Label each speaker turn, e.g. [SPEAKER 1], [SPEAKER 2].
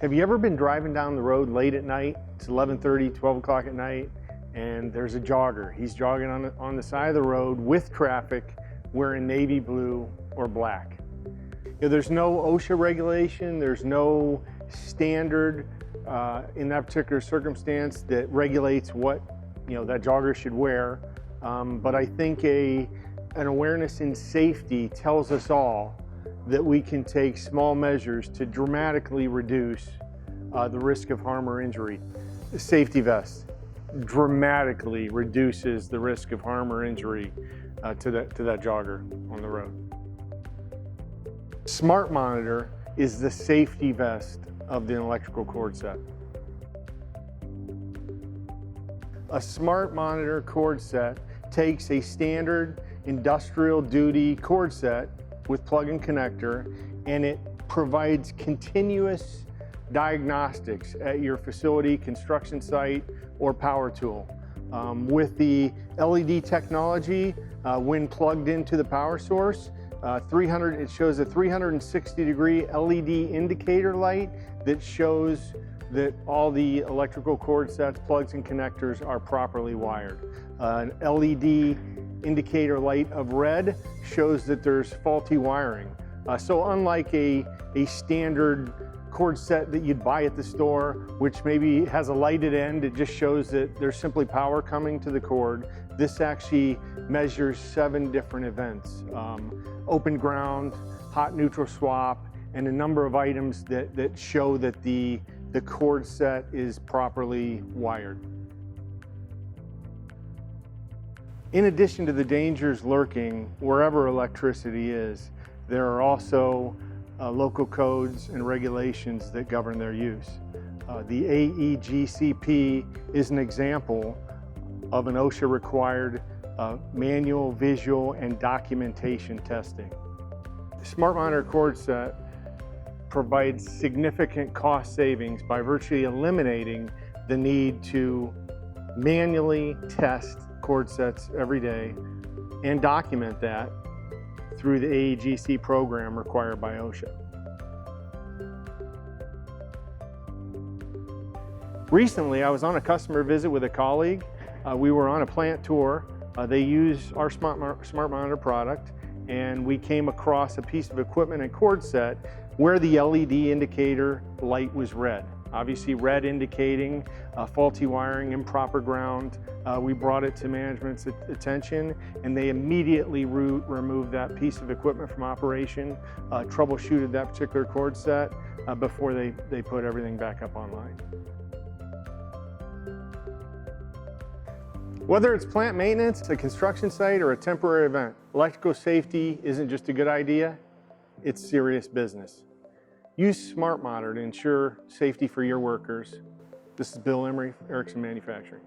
[SPEAKER 1] Have you ever been driving down the road late at night? It's 11:30, 12 o'clock at night, and there's a jogger. He's jogging on the side of the road with traffic wearing navy blue or black. There's no OSHA regulation, there's no standard in that particular circumstance that regulates what that jogger should wear. But I think an awareness in safety tells us all that we can take small measures to dramatically reduce the risk of harm or injury. The safety vest dramatically reduces the risk of harm or injury to that jogger on the road. SmartMonitor is the safety vest of the electrical cord set. A SmartMonitor cord set takes a standard industrial duty cord set with plug-in connector, and it provides continuous diagnostics at your facility, construction site, or power tool. With the LED technology, when plugged into the power source, it shows a 360-degree LED indicator light that shows that all the electrical cord sets, plugs, and connectors are properly wired. An LED indicator light of red shows that there's faulty wiring. So unlike a standard cord set that you'd buy at the store, which maybe has a lighted end, it just shows that there's simply power coming to the cord. This actually measures 7 different events. Open ground, hot neutral swap, and a number of items that show that the cord set is properly wired. In addition to the dangers lurking wherever electricity is, there are also local codes and regulations that govern their use. The AEGCP is an example of an OSHA-required manual, visual, and documentation testing. The SmartMonitor cord set provides significant cost savings by virtually eliminating the need to manually test cord sets every day and document that through the AEGC program required by OSHA. Recently, I was on a customer visit with a colleague. We were on a plant tour. They use our SmartMonitor product, and we came across a piece of equipment and cord set where the LED indicator light was red. Obviously red indicating faulty wiring, improper ground. We brought it to management's attention, and they immediately removed that piece of equipment from operation, troubleshooted that particular cord set before they put everything back up online. Whether it's plant maintenance, a construction site, or a temporary event, electrical safety isn't just a good idea, it's serious business. Use SmartMonitor to ensure safety for your workers. This is Bill Emery, Ericson Manufacturing.